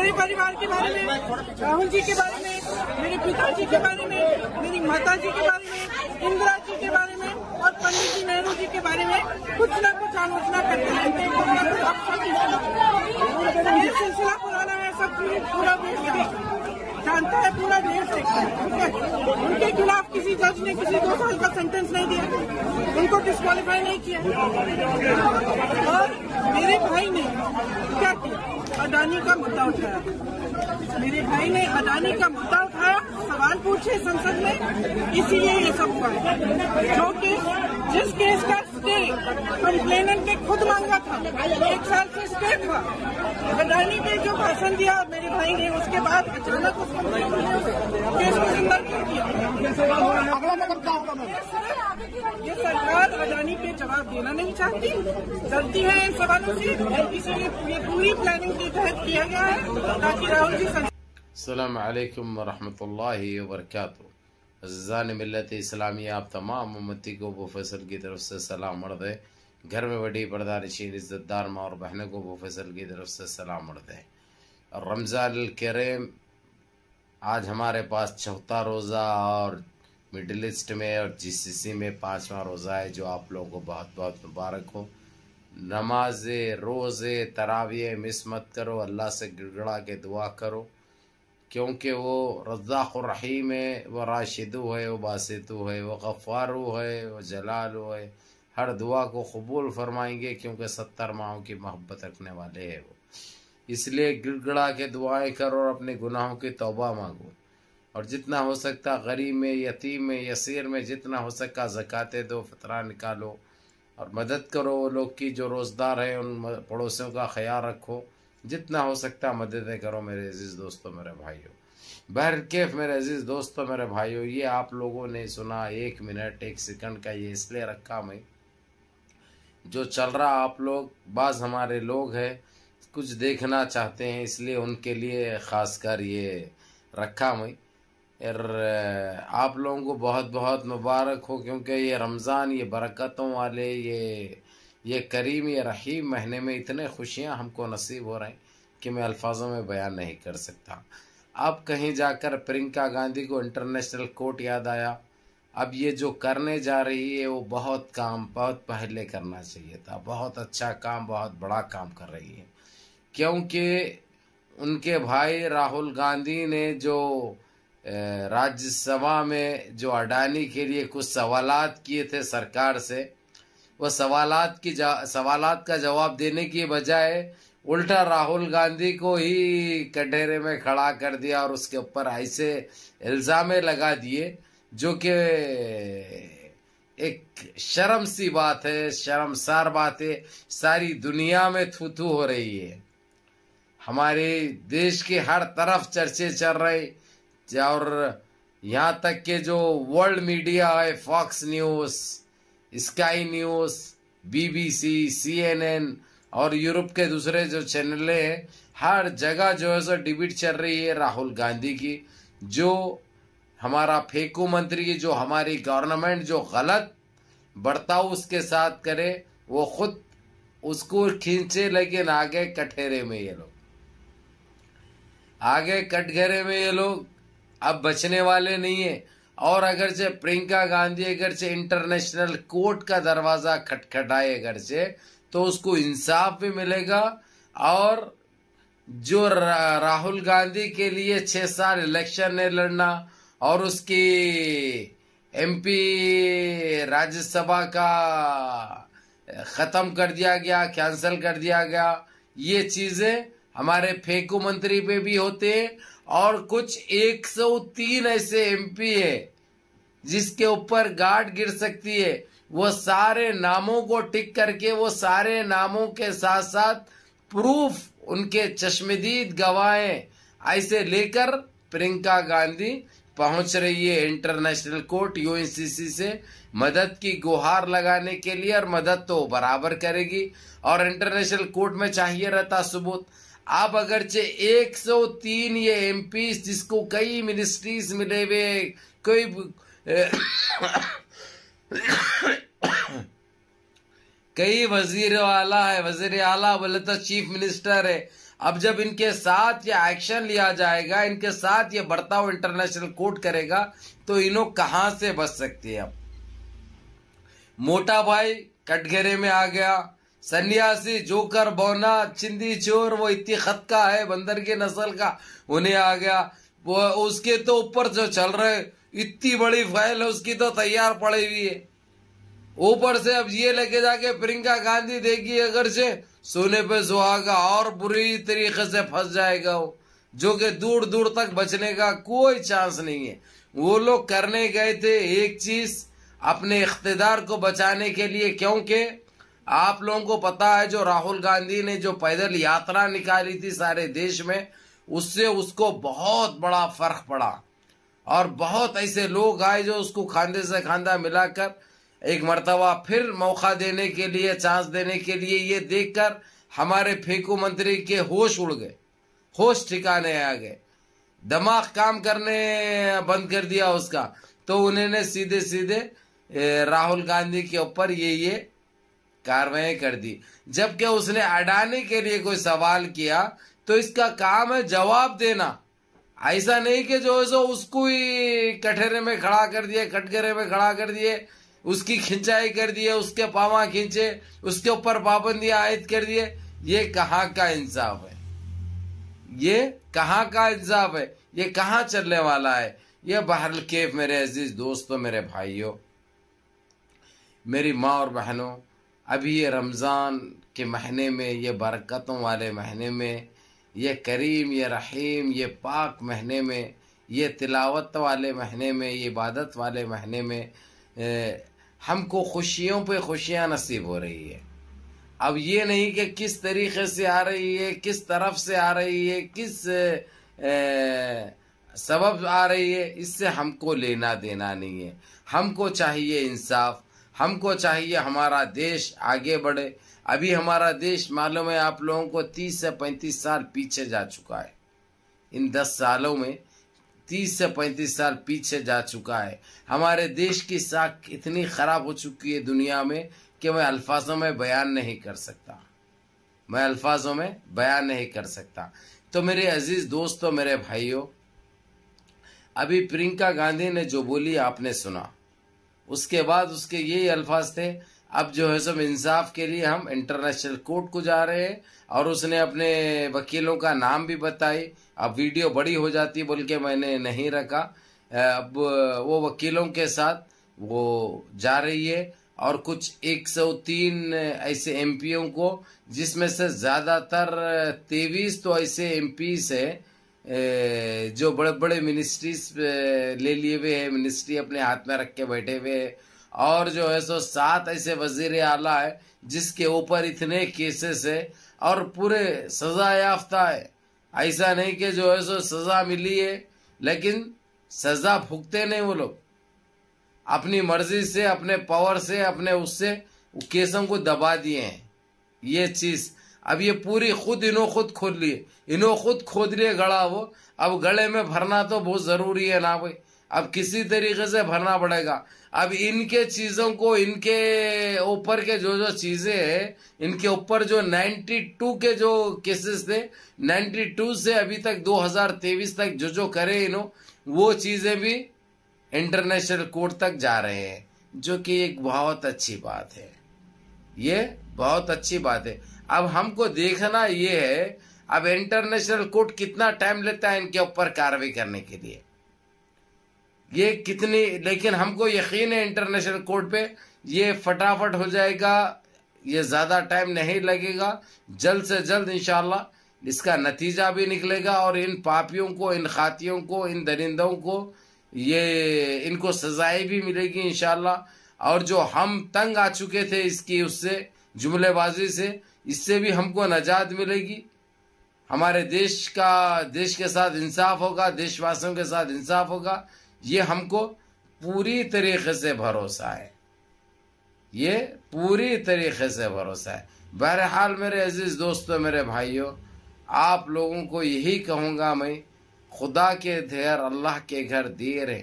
मेरे परिवार के बारे में, राहुल जी के बारे में, मेरे पिताजी के बारे में, मेरी माता जी के बारे में, इंदिरा जी के बारे में और पंडित जी नेहरू जी के बारे में कुछ न कुछ आलोचना करते रहते हैं। ये सिलसिला पुराना है, सब पूरा देश जानता है, पूरा देश देखता है। उनके खिलाफ किसी जज ने किसी 2 साल का सेंटेंस नहीं दिया, उनको डिस्क्वालीफाई नहीं किया। और मेरे भाई ने क्या किया, अडानी का मुद्दा उठाया। मेरे भाई ने अडानी का मुद्दा उठाया, सवाल पूछे संसद में, इसीलिए ये सब हुआ है। जो केस, जिस केस का स्टे कंप्लेनेंट ने खुद मांगा था, 1 साल से स्टे था, अडानी ने जो भाषण दिया मेरे भाई ने, उसके बाद अचानक उसको केस को जिंदा कर दिया। ये सरकार अडानी पे जवाब देना नहीं चाहती, डरती है इन सवालों से, इसलिए ये पूरी प्लानिंग के तहत किया गया है ताकि राहुल जी। अस्सलाम वालेकुम वरहमतुल्लाहि वबरकातुहू। अज़ीज़ान मिल्लत इस्लामी, आप तमाम उम्मती को अबू फैसल की तरफ से सलाम अर्ज़ है। घर में बड़ी पर्दानशीन इज़्ज़तदार माँ और बहनों को अबू फैसल की तरफ से सलाम अर्ज़ है। रमज़ान करीम आज हमारे पास 4था रोज़ा और मिडिल ईस्ट में और जीसीसी में 5वां रोज़ा है, जो आप लोगों को बहुत बहुत मुबारक हो। नमाज़े, रोज़े, तरावीह मिस मत करो, अल्लाह से गिड़गड़ा के दुआ करो, क्योंकि वो रज़्ज़ाक़ुर रहीम है, वो राशिदु है, वो बासितु है, वो गफ़्फ़ारु है, वो जलालु है। हर दुआ को कबूल फरमाएंगे, क्योंकि 70 माहों की मोहब्बत रखने वाले हैं वो। इसलिए गिड़गड़ा के दुआएं करो और अपने गुनाहों की तौबा मांगो, और जितना हो सकता गरीब में, यतीम में, यसीर में जितना हो सका ज़काते दो, फ़तरा निकालो और मदद करो वो लोग की जो रोज़दार है। उन पड़ोसियों का ख्याल रखो, जितना हो सकता मददें करो मेरे अजीज़ दोस्तों, मेरे भाइयों। बहरकैफ मेरे अजीज़ दोस्तों, मेरे भाइयों, ये आप लोगों ने सुना 1 मिनट 1 सेकंड का, ये इसलिए रखा मैं, जो चल रहा आप लोग, बाज़ हमारे लोग हैं कुछ देखना चाहते हैं, इसलिए उनके लिए ख़ासकर ये रखा मैं। और आप लोगों को बहुत बहुत मुबारक हो, क्योंकि ये रमज़ान, ये बरकतों वाले, ये करीम, ये रहीम महीने में इतने खुशियाँ हमको नसीब हो रहे हैं कि मैं अल्फाजों में बयान नहीं कर सकता। अब कहीं जाकर प्रियंका गांधी को इंटरनेशनल कोर्ट याद आया। अब ये जो करने जा रही है वो बहुत पहले करना चाहिए था। बहुत अच्छा काम, बहुत बड़ा काम कर रही है, क्योंकि उनके भाई राहुल गांधी ने जो राज्यसभा में जो अडानी के लिए कुछ सवालात किए थे सरकार से, वो सवालात का जवाब देने की बजाय उल्टा राहुल गांधी को ही कटहरे में खड़ा कर दिया और उसके ऊपर ऐसे इल्ज़ामें लगा दिए, जो कि एक शर्म सी बात है, शर्मसार बात है। सारी दुनिया में थू थू हो रही है, हमारे देश के हर तरफ चर्चे चल रहे, और यहाँ तक के जो वर्ल्ड मीडिया है, Fox News, Sky News, BBC, CNN और यूरोप के दूसरे जो चैनल हैं, हर जगह जो है सो डिबेट चल रही है राहुल गांधी की। जो हमारा फेंकू मंत्री की, जो हमारी गवर्नमेंट जो गलत बर्ताव उसके साथ करे, वो खुद उसको खींचे, लेकिन आगे कटघरे में ये लोग, आगे कटघरे में ये लोग अब बचने वाले नहीं है। और अगरचे प्रियंका गांधी अगरचे इंटरनेशनल कोर्ट का दरवाजा खटखटाए अगरचे, तो उसको इंसाफ भी मिलेगा। और जो राहुल गांधी के लिए 6 साल इलेक्शन नहीं लड़ना और उसकी MP राज्यसभा का खत्म कर दिया गया, कैंसिल कर दिया गया, ये चीजें हमारे फेंकू मंत्री पे भी होते हैं। और कुछ 103 ऐसे MP है जिसके ऊपर गार्ड गिर सकती है, वो सारे नामों को टिक करके, वो सारे नामों के साथ साथ प्रूफ, उनके चश्मदीद गवाहें ऐसे लेकर प्रियंका गांधी पहुंच रही है इंटरनेशनल कोर्ट UNCC से मदद की गुहार लगाने के लिए। और मदद तो बराबर करेगी, और इंटरनेशनल कोर्ट में चाहिए रहता सबूत। आप अगरचे 103 ये MP जिसको कई मिनिस्ट्रीज मिले हुए, कोई कई वजीर आला है, वजीर आला बोले तो चीफ मिनिस्टर है, अब जब इनके साथ ये एक्शन लिया जाएगा, इनके साथ ये बर्ताव इंटरनेशनल कोर्ट करेगा, तो इन्हों कहां से बच सकती है। अब मोटा भाई कटघरे में आ गया, सन्यासी जोकर बौना चिंदी चोर वो इतनी खत का है बंदर की नस्ल का, उन्हें आ गया। वो उसके तो ऊपर जो चल रहे इतनी बड़ी फाइल है उसकी तो तैयार पड़ी हुई है। ऊपर से अब ये लेके जाके प्रियंका गांधी देगी, अगर से सोने पे सुहागा और बुरी तरीके से फंस जाएगा वो, जो कि दूर दूर तक बचने का कोई चांस नहीं है। वो लोग करने गए थे एक चीज अपने इख्तिदार को बचाने के लिए, क्योंकि आप लोगों को पता है जो राहुल गांधी ने जो पैदल यात्रा निकाली थी सारे देश में, उससे उसको बहुत बड़ा फर्क पड़ा और बहुत ऐसे लोग आए जो उसको खांधे से खांधा मिलाकर एक मर्तबा फिर मौका देने के लिए, चांस देने के लिए, ये देखकर हमारे फेंकू मंत्री के होश उड़ गए, होश ठिकाने आ गए, दिमाग काम करने बंद कर दिया उसका। तो उन्होंने सीधे सीधे राहुल गांधी के ऊपर ये कार्रवाई कर दी। जबकि उसने अडानी के लिए कोई सवाल किया तो इसका काम है जवाब देना, ऐसा नहीं कि जो है सो उसको ही कटघरे में खड़ा कर दिए, कटघरे में खड़ा कर दिए, उसकी खिंचाई कर दिए, उसके पावा खींचे, उसके ऊपर पाबंदियां आयद कर दिए। ये कहाँ का इंसाफ है, ये कहाँ का इंसाफ है, ये कहाँ चलने वाला है। ये बहरल केफ मेरे अजीज दोस्तों, मेरे भाइयों, मेरी माँ और बहनों, अभी ये रमज़ान के महीने में, ये बरकतों वाले महीने में, ये करीम, ये रहीम, ये पाक महीने में, ये तिलावत वाले महीने में, ये इबादत वाले महीने में हमको खुशियों पे खुशियाँ नसीब हो रही है। अब ये नहीं कि किस तरीके से आ रही है, किस तरफ से आ रही है, किस सबब आ रही है, इससे हमको लेना देना नहीं है। हमको चाहिए इंसाफ, हमको चाहिए हमारा देश आगे बढ़े। अभी हमारा देश मालूम है आप लोगों को 30 से 35 साल पीछे जा चुका है। इन 10 सालों में 30 से 35 साल पीछे जा चुका है। हमारे देश की साख इतनी खराब हो चुकी है दुनिया में कि मैं अल्फाजों में बयान नहीं कर सकता, मैं अल्फाजों में बयान नहीं कर सकता। तो मेरे अजीज दोस्तों, मेरे भाइयों, अभी प्रियंका गांधी ने जो बोली आपने सुना, उसके बाद उसके यही अल्फाज थे, अब जो है सब इंसाफ के लिए हम इंटरनेशनल कोर्ट को जा रहे हैं। और उसने अपने वकीलों का नाम भी बताई। अब वीडियो बड़ी हो जाती बोल के मैंने नहीं रखा। अब वो वकीलों के साथ वो जा रही है और कुछ 103 ऐसे एमपीओं को, जिसमें से ज़्यादातर 23 तो ऐसे एमपी है जो बड़े बड़े मिनिस्ट्रीज ले लिए हुए हैं, मिनिस्ट्री अपने हाथ में रख के बैठे हुए हैं। और जो है सो 7 ऐसे वजीर आला है जिसके ऊपर इतने केसेस है और पूरे सजा याफ्ता है। ऐसा नहीं कि जो है सो सजा मिली है लेकिन सजा भुगते नहीं, वो लोग अपनी मर्जी से, अपने पावर से, अपने उससे केसों को दबा दिए हैं। ये चीज अब ये पूरी खुद खुद खोद लिए, खुद खोद लिए गड़ा वो। अब गले में भरना तो बहुत जरूरी है ना भाई, अब किसी तरीके से भरना पड़ेगा। अब इनके चीजों को, इनके ऊपर के जो जो चीजें हैं, इनके ऊपर जो 92 के जो केसेस थे, 92 से अभी तक 2023 तक जो जो करे वो चीजें भी इंटरनेशनल कोर्ट तक जा रहे हैं, जो कि एक बहुत अच्छी बात है। ये बहुत अच्छी बात है। अब हमको देखना ये है अब इंटरनेशनल कोर्ट कितना टाइम लेता है इनके ऊपर कार्रवाई करने के लिए, ये कितनी, लेकिन हमको यकीन है इंटरनेशनल कोर्ट पे ये फटाफट हो जाएगा, ये ज्यादा टाइम नहीं लगेगा। जल्द से जल्द इंशाल्लाह इसका नतीजा भी निकलेगा और इन पापियों को, इन खातियों को, इन दरिंदों को ये इनको सजाएं भी मिलेगी इंशाल्लाह। और जो हम तंग आ चुके थे इसकी उससे जुमलेबाजी से, इससे भी हमको नजात मिलेगी। हमारे देश के साथ इंसाफ होगा, देशवासियों के साथ इंसाफ होगा, ये हमको पूरी तरीके से भरोसा है, ये पूरी तरीके से भरोसा है। बहरहाल मेरे अजीज दोस्तों, मेरे भाइयों, आप लोगों को यही कहूँगा मैं, खुदा के घर, अल्लाह के घर देर है,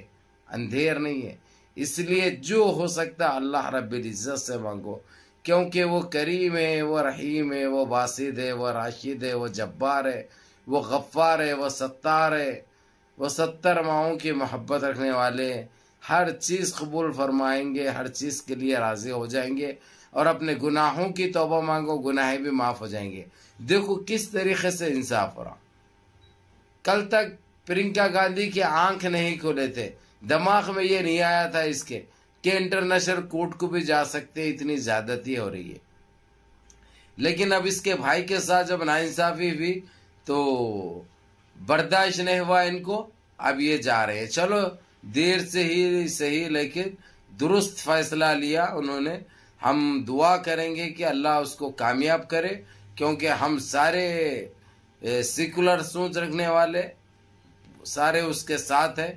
अंधेर नहीं है। इसलिए जो हो सकता है अल्लाह रब्बिल इज्जत से मांगो, क्योंकि वो करीम है, वो रहीम है, वो बासिद है, वो राशिद है, वो जब्बार है, वो गफ्फार है, वो सत्तार है, वो 70 माओं की मोहब्बत रखने वाले, हर चीज़ कबूल फरमाएंगे, हर चीज़ के लिए राज़ी हो जाएंगे और अपने गुनाहों की तौबा मांगो, गुनाहें भी माफ़ हो जाएंगे। देखो किस तरीके से इंसाफ हो रहा। कल तक प्रियंका गांधी की आंख नहीं खोले थे, दिमाग में ये नहीं आया था इसके कि इंटरनेशनल कोर्ट को भी जा सकते, इतनी ज्यादती हो रही है। लेकिन अब इसके भाई के साथ जब नाइंसाफी हुई तो बर्दाश्त नहीं हुआ इनको, अब ये जा रहे हैं। चलो देर से ही सही, लेकिन दुरुस्त फैसला लिया उन्होंने। हम दुआ करेंगे कि अल्लाह उसको कामयाब करे, क्योंकि हम सारे सेकुलर सोच रखने वाले सारे उसके साथ है,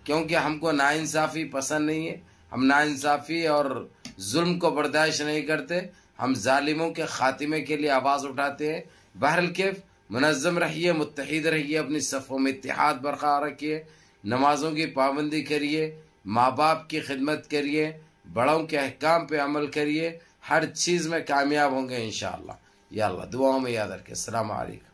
क्योंकि हमको नाइंसाफ़ी पसंद नहीं है। हम नाइंसाफ़ी और जुल्म को बर्दाश्त नहीं करते। हम जालिमों के खात्मे के लिए आवाज़ उठाते हैं। बहरल कैफ मुनज़्ज़म रहिए, मुत्तहिद रहिए, अपनी सफ़ों में इत्तिहाद बरकरार रखिए, नमाज़ों की पाबंदी करिए, माँ बाप की खिदमत करिए, बड़ों के अहकाम पे अमल करिए, हर चीज़ में कामयाब होंगे इंशाअल्लाह। या अल्लाह दुआओं में याद रखें। अस्सलाम वालेकुम।